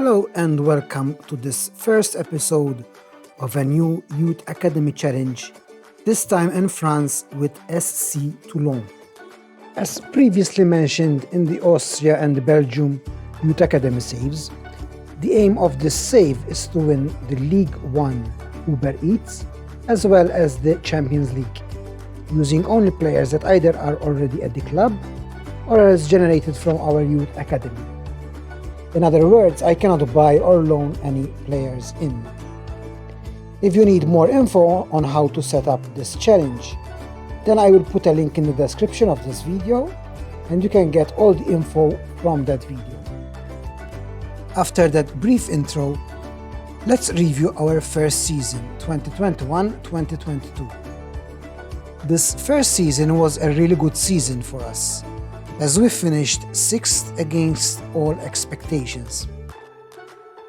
Hello and welcome to this first episode of a new Youth Academy Challenge, this time in France with SC Toulon. As previously mentioned in the Austria and Belgium Youth Academy saves, the aim of this save is to win the League 1 Uber Eats as well as the Champions League, using only players that either are already at the club or are generated from our Youth Academy. In other words, I cannot buy or loan any players in. If you need more info on how to set up this challenge, then I will put a link in the description of this video and you can get all the info from that video. After that brief intro, let's review our first season, 2021-2022. This first season was a really good season for us, as we finished 6th against all expectations.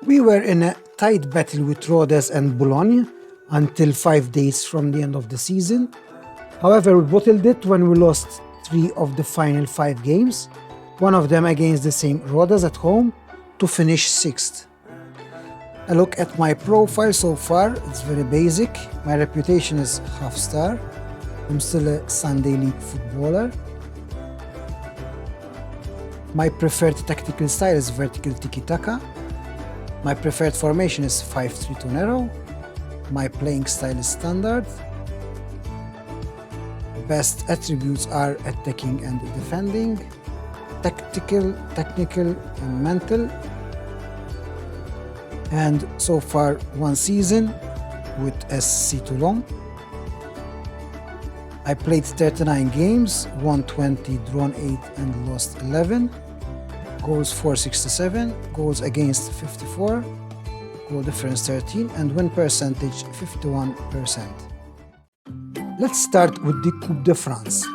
We were in a tight battle with Rhodes and Boulogne until 5 days from the end of the season. However, we bottled it when we lost 3 of the final 5 games, one of them against the same Rhodes at home, to finish 6th. A look at my profile so far, it's very basic. My reputation is half star. I'm still a Sunday League footballer. My preferred tactical style is vertical tiki-taka. My preferred formation is 5-3-2 narrow. My playing style is standard. Best attributes are attacking and defending, tactical, technical and mental. And so far 1 season with SC Toulon. I played 39 games, won 20, drawn 8 and lost 11. Goals 467, goals against 54, goal difference 13 and win percentage 51%. Let's start with the Coupe De France.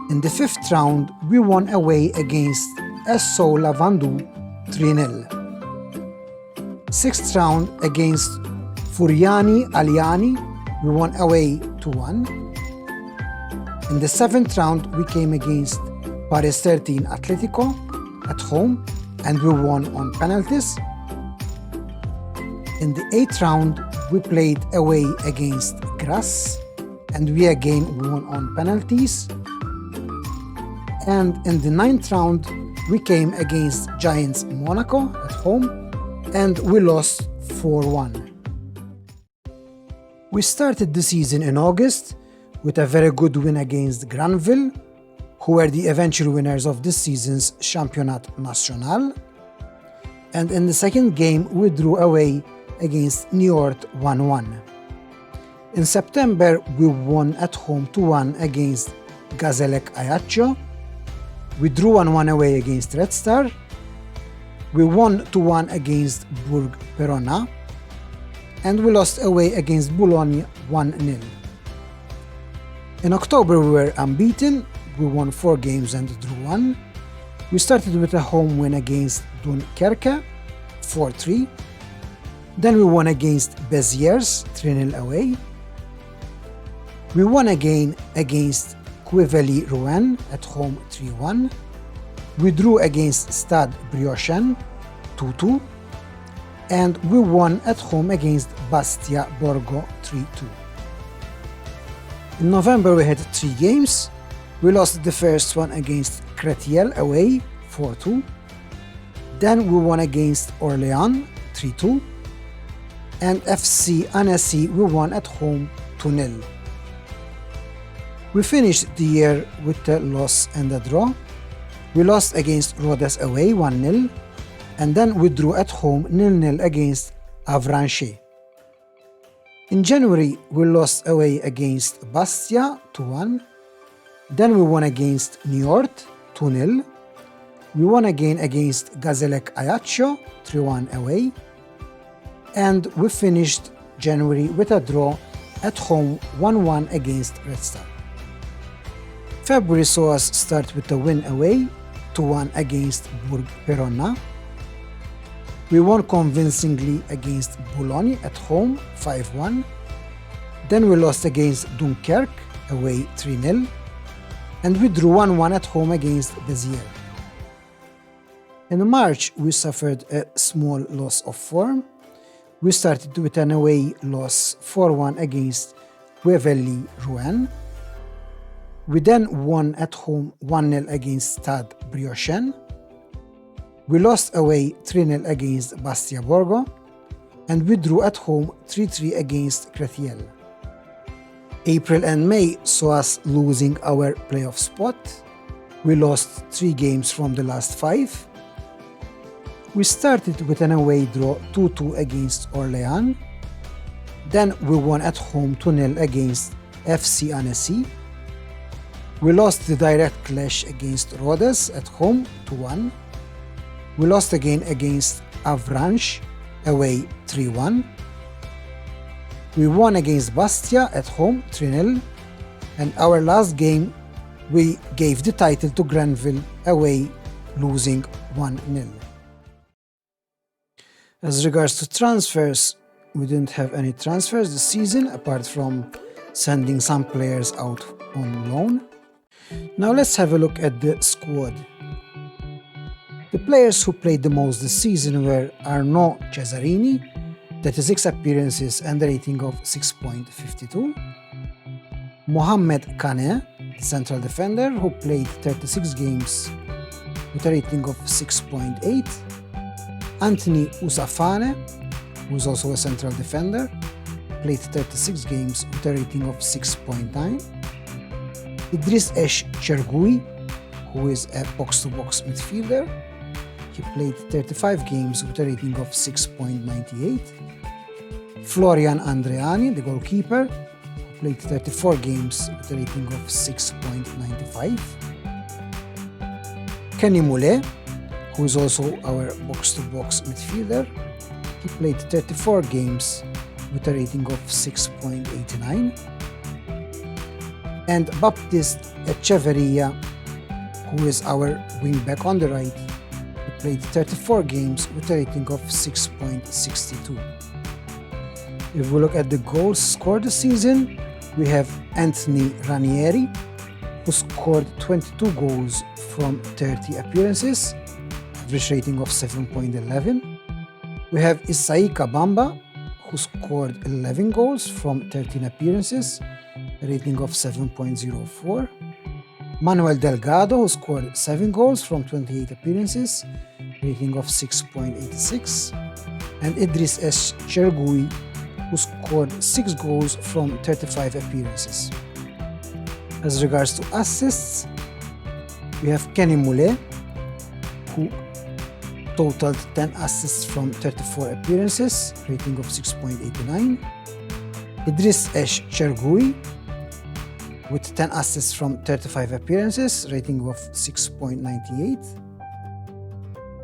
In the 5th round, we won away against SC Toulon 3-0. 6th round against Furiani Aliani, we won away 2-1. In the 7th round, we came against Paris 13 Atletico at home and we won on penalties. In the 8th round, we played away against Grasse and we again won on penalties. And in the 9th round, we came against Giants Monaco at home and we lost 4-1. We started the season in August with a very good win against Granville, who were the eventual winners of this season's Championnat National. And in the second game, we drew away against Niort 1-1. In September, we won at home 2-1 against Gazélec Ajaccio. We drew 1-1 away against Red Star. We won 2-1 against Bourg Perona. And we lost away against Boulogne 1-0. In October, we were unbeaten. We won 4 games and drew 1. We started with a home win against Dunkerque, 4-3. Then we won against Béziers, 3-0 away. We won again against Quevilly Rouen at home, 3-1. We drew against Stade Briochin, 2-2. And we won at home against Bastia Borgo, 3-2. In November, we had 3 games. We lost the first one against Créteil away, 4-2. Then we won against Orléans, 3-2. And FC Annecy, we won at home, 2-0. We finished the year with a loss and a draw. We lost against Rhodes away, 1-0. And then we drew at home, 0-0 against Avranches. In January, we lost away against Bastia, 2-1. Then we won against Niort, 2-0. We won again against Gazélec Ajaccio, 3-1 away. And we finished January with a draw at home, 1-1 against Red Star. February saw us start with a win away, 2-1 against Bourg Perona. We won convincingly against Boulogne at home, 5-1. Then we lost against Dunkerque, away 3-0. And we drew 1-1 at home against Béziers. In March, we suffered a small loss of form. We started with an away loss 4-1 against Waverley Rouen. We then won at home 1-0 against Stade Briochin. We lost away 3-0 against Bastia Borgo, and we drew at home 3-3 against Créteil. April and May saw us losing our playoff spot. We lost 3 games from the last 5. We started with an away draw 2-2 against Orléans. Then we won at home 2-0 against FC Annecy. We lost the direct clash against Rodez at home 2-1. We lost again against Avranches away 3-1. We won against Bastia at home 3-0. And our last game, we gave the title to Granville away, losing 1-0. As regards to transfers, we didn't have any transfers this season apart from sending some players out on loan. Now let's have a look at the squad. The players who played the most this season were Arnaud Cesarini, that is 6 appearances and a rating of 6.52. Mohamed Kane, the central defender, who played 36 games with a rating of 6.8. Anthony Ousafane, who is also a central defender, played 36 games with a rating of 6.9. Idriss Esh Chergoui, who is a box-to-box midfielder, he played 35 games with a rating of 6.98. Florian Andreani, the goalkeeper, who played 34 games with a rating of 6.95. Kenny Moulet, who is also our box-to-box midfielder, he played 34 games with a rating of 6.89. And Baptiste Echeverria, who is our wing-back on the right, he played 34 games with a rating of 6.62. If we look at the goals scored this season, we have Anthony Ranieri, who scored 22 goals from 30 appearances, average rating of 7.11. We have Isai Kabamba, who scored 11 goals from 13 appearances, a rating of 7.04. Manuel Delgado, who scored 7 goals from 28 appearances, rating of 6.86. And Idriss S. Chergoui, who scored 6 goals from 35 appearances. As regards to assists, we have Kenny Moulet, who totaled 10 assists from 34 appearances, rating of 6.89. Idriss Esh Chergoui with 10 assists from 35 appearances, rating of 6.98.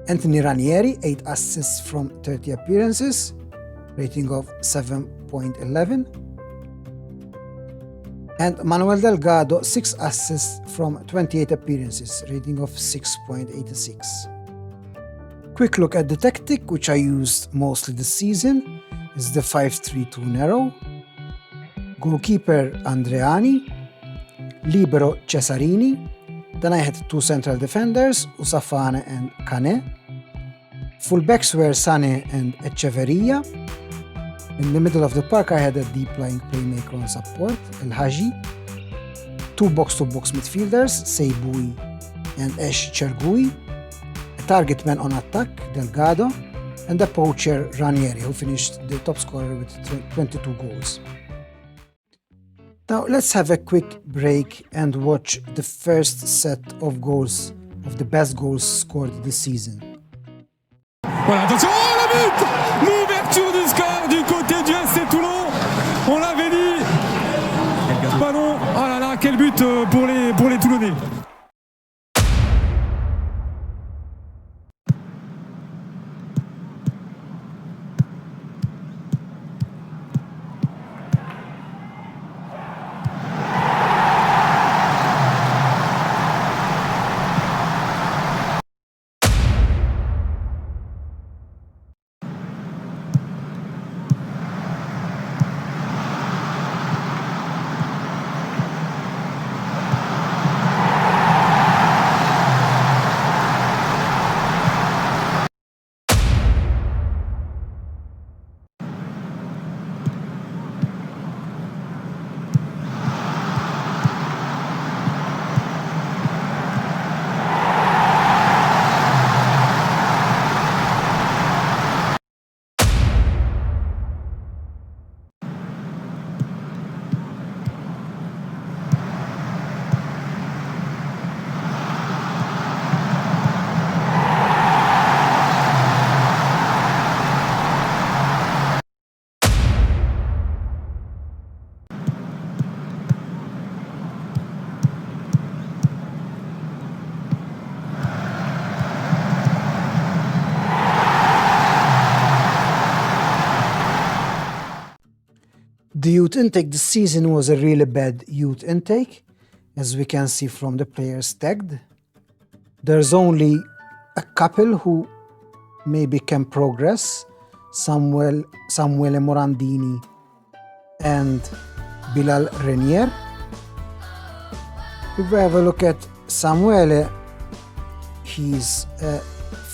Anthony Ranieri, 8 assists from 30 appearances, rating of 7.11. And Manuel Delgado, 6 assists from 28 appearances, rating of 6.86. Quick look at the tactic, which I used mostly this season, is the 5-3-2 narrow. Goalkeeper Andreani, libero Cesarini. Then I had 2 central defenders, Ousafane and Kane. Fullbacks were Sane and Echeverria. In the middle of the park, I had a deep-lying playmaker on support, El Haji. 2 box-to-box midfielders, Seiboui and Esh Chergoui. A target man on attack, Delgado. And a poacher, Ranieri, who finished the top scorer with 22 goals. Now let's have a quick break and watch the first set of goals, of the best goals scored this season. Voilà, attention, oh, le but! L'ouverture du score du côté du SC Toulon. On l'avait dit. Ballon. Oh là là, quel but pour les Toulonnais. The youth intake this season was a really bad youth intake, as we can see from the players tagged. There's only a couple who maybe can progress, Samuele Morandini and Bilal Renier. If we have a look at Samuele, he's a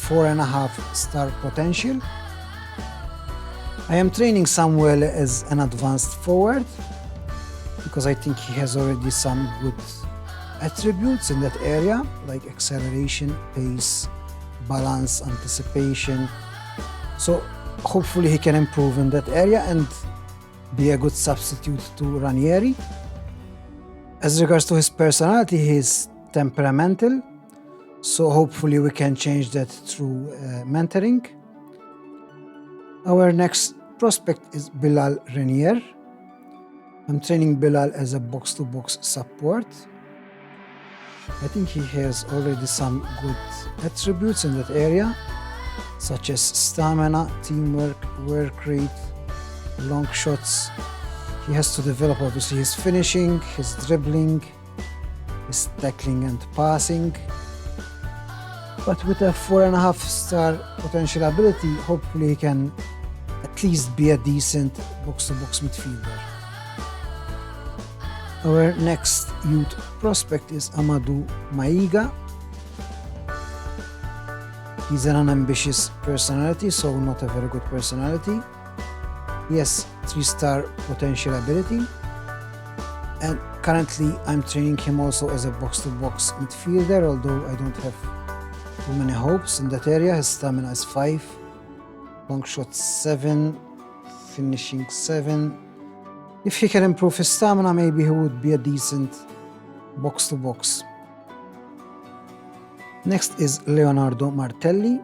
4.5 star potential. I am training Samuele as an advanced forward because I think he has already some good attributes in that area, like acceleration, pace, balance, anticipation. So hopefully he can improve in that area and be a good substitute to Ranieri. As regards to his personality, he's temperamental, so hopefully we can change that through mentoring. Our next prospect is Bilal Renier. I'm training Bilal as a box-to-box support. I think he has already some good attributes in that area, such as stamina, teamwork, work rate, long shots. He has to develop obviously his finishing, his dribbling, his tackling and passing. But with a 4.5 star potential ability, hopefully he can at least be a decent box-to-box midfielder. Our next youth prospect is Amadou Maiga. He's an unambitious personality, so not a very good personality. He has 3-star potential ability, and currently I'm training him also as a box-to-box midfielder, although I don't have too many hopes in that area. His stamina is 5, long shot 7, finishing 7. If he can improve his stamina, maybe he would be a decent box-to-box. Next is Leonardo Martelli,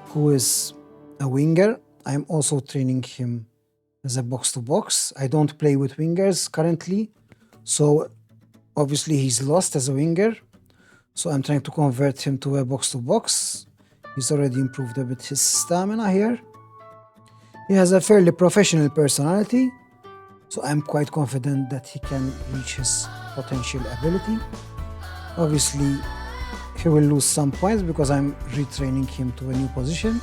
who is a winger. I'm also training him as a box-to-box. I don't play with wingers currently, so obviously he's lost as a winger. So I'm trying to convert him to a box-to-box. He's already improved a bit his stamina here. He has a fairly professional personality, so I'm quite confident that he can reach his potential ability. Obviously, he will lose some points because I'm retraining him to a new position.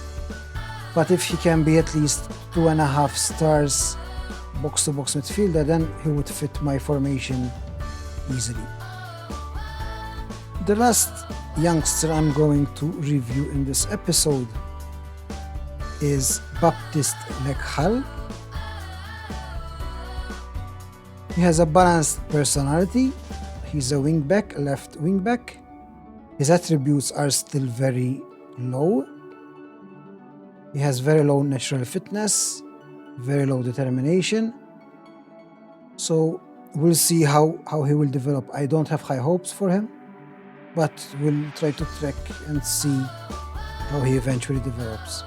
But if he can be at least 2.5 stars box-to-box midfielder, then he would fit my formation easily. The last youngster I'm going to review in this episode is Baptiste Lekhal. He has a balanced personality. He's a wingback, a left wingback. His attributes are still very low. He has very low natural fitness, very low determination. So we'll see how he will develop. I don't have high hopes for him, but we'll try to track and see how he eventually develops.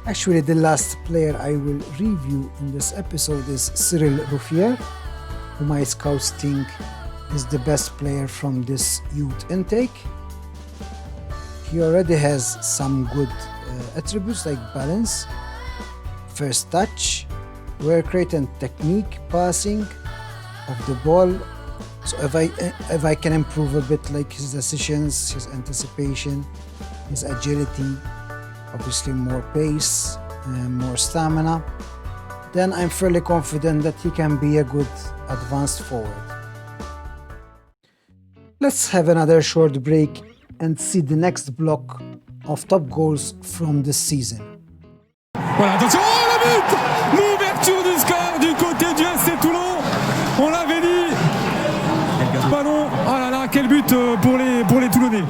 Actually, the last player I will review in this episode is Cyril Rouffier, who my scouts think is the best player from this youth intake. He already has some good attributes like balance, first touch, work rate and technique, passing of the ball. So if I can improve a bit like his decisions, his anticipation, his agility, obviously more pace and more stamina, then I'm fairly confident that he can be a good advanced forward. Let's have another short break and see the next block of top goals from this season. Voilà, attention, oh, le but! L'ouverture du score du côté du SC Toulon. On l'avait dit. Ballon, oh là là, quel but pour les Toulonnais.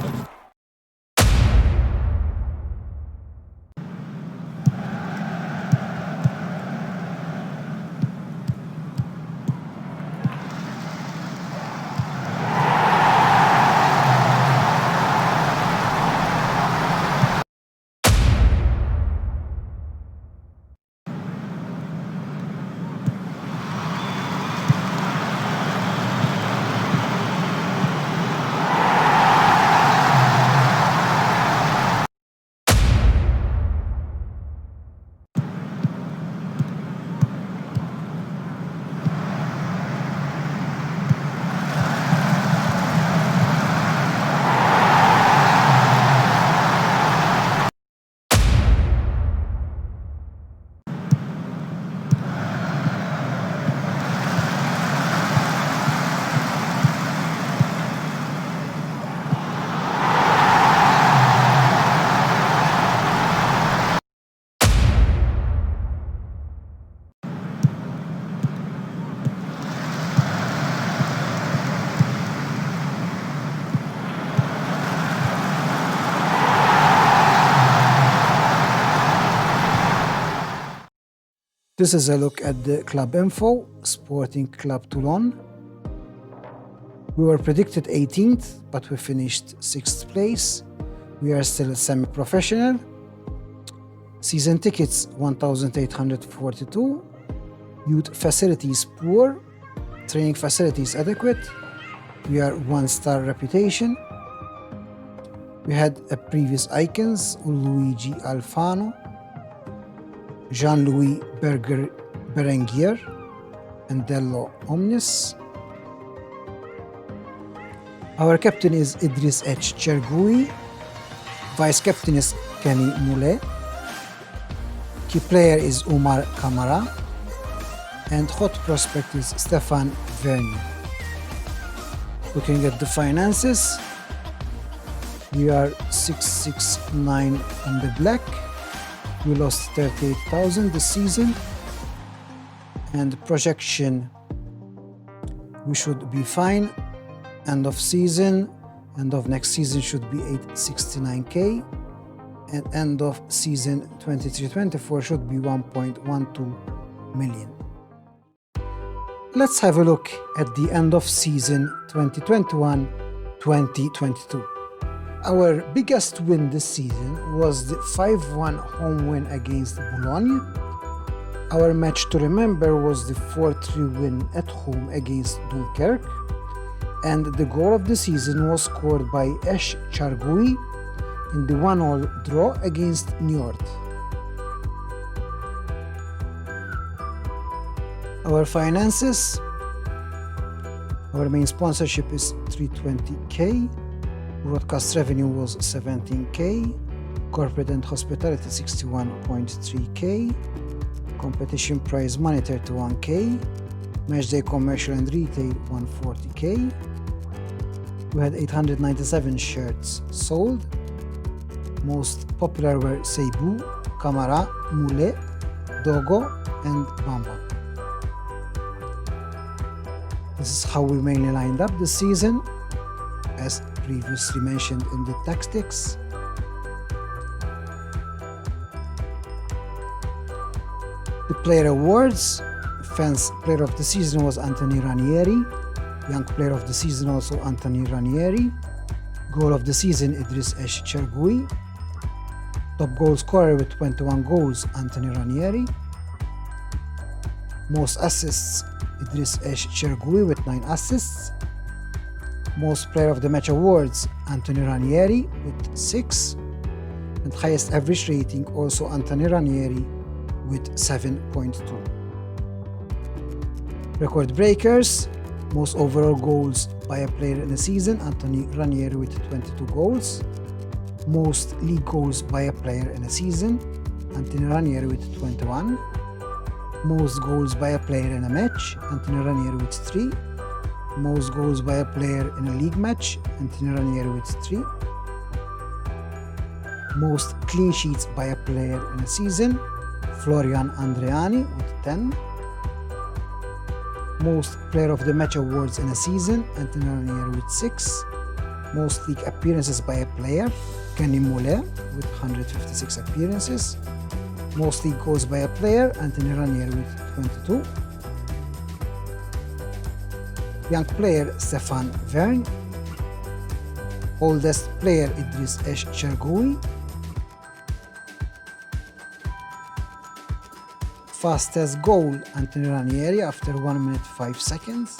This is a look at the club info, Sporting Club Toulon. We were predicted 18th, but we finished 6th place. We are still semi-professional. Season tickets 1,842. Youth facilities poor. Training facilities adequate. We are 1-star reputation. We had a previous icons, Luigi Alfano, Jean-Louis Berenguer, and Dello Omnis. Our captain is Idris H. Chergoui. Vice captain is Kenny Moulet. Key player is Omar Kamara. And hot prospect is Stefan Vernier. Looking at the finances, we are 669 in the black. We lost 38,000 this season. And projection, we should be fine. End of next season should be 869k. And end of season 23-24 should be 1.12 million. Let's have a look at the end of season 2021-2022. Our biggest win this season was the 5-1 home win against Boulogne. Our match to remember was the 4-3 win at home against Dunkirk. And the goal of the season was scored by Esh Chergoui in the 1-1 draw against Niort. Our finances, our main sponsorship is 320k, broadcast revenue was 17k, corporate and hospitality 61.3k, competition prize money 31k, matchday commercial and retail 140k. We had 897 shirts sold. Most popular were Seibu, Kamara, Moulet, Dogo, and Bamba. This is how we mainly lined up this season, as previously mentioned in the tactics. The player awards, Fans Player of the Season was Anthony Ranieri, Young Player of the Season also Anthony Ranieri, Goal of the Season Idris Esh Chergoui, Top Goal Scorer with 21 goals Anthony Ranieri, Most Assists Idris Esh Chergoui with 9 assists, Most Player of the Match Awards Anthony Ranieri with 6, and highest average rating also Anthony Ranieri with 7.2. Record breakers, most overall goals by a player in a season, Anthony Ranieri with 22 goals. Most league goals by a player in a season, Anthony Ranieri with 21. Most goals by a player in a match, Anthony Ranieri with 3. Most goals by a player in a league match, Anthony Ranieri with 3. Most clean sheets by a player in a season, Florian Andreani with 10. Most Player of the Match Awards in a season, Anthony Ranieri with 6. Most league appearances by a player, Kenny Moulet with 156 appearances. Most league goals by a player, Anthony Ranieri with 22. Young player, Stefan Vergne. Oldest player, Idris Esh Chergoui. Fastest goal, Anthony Ranieri after 1 minute 5 seconds.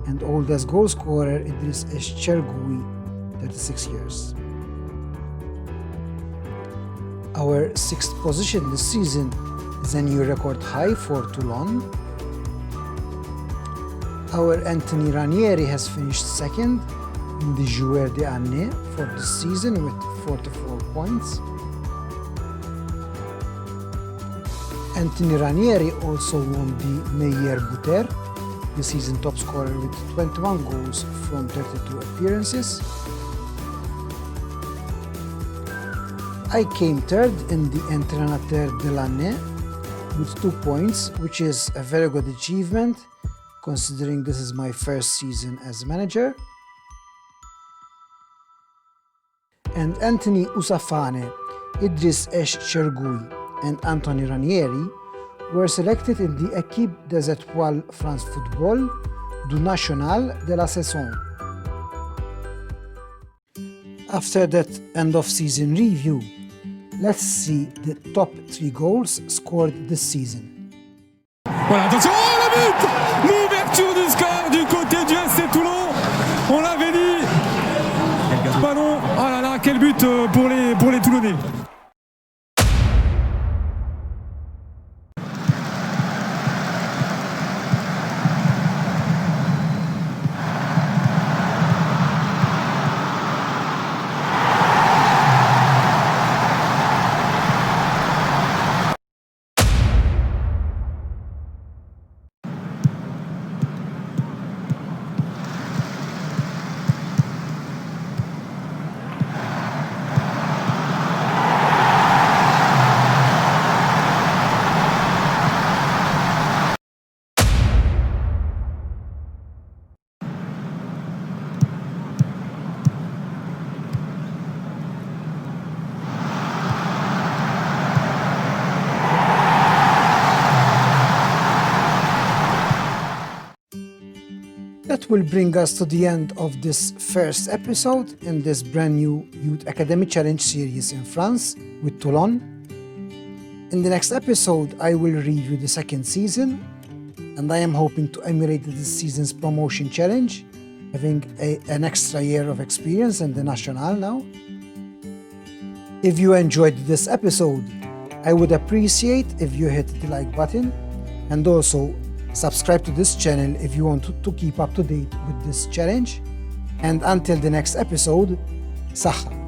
And oldest goal scorer, Idris Esh Chergoui, 36 years. Our 6th position this season is a new record high for Toulon. Our Anthony Ranieri has finished 2nd in the Joueur de l'année for this season with 44 points. Anthony Ranieri also won the Meilleur Buteur, the season top scorer with 21 goals from 32 appearances. I came 3rd in the Entraîneur de l'année with 2 points, which is a very good achievement considering this is my first season as manager. And Anthony Usafane, Idris Esh Chergoui, and Anthony Ranieri were selected in the Équipe des Étoiles France Football du National de la Saison. After that end-of-season review, let's see the top 3 goals scored this season. Voilà, attention, oh, le but! L'ouverture du score du côté du SC Toulon. On l'avait dit. Ballon, oh là là, quel but pour les Toulonnais. That will bring us to the end of this first episode in this brand new Youth Academy Challenge series in France with Toulon. In the next episode, I will review the second season, and I am hoping to emulate this season's promotion challenge, having an extra year of experience in the National now. If you enjoyed this episode, I would appreciate if you hit the like button and also subscribe to this channel if you want to keep up to date with this challenge. And until the next episode, صحة.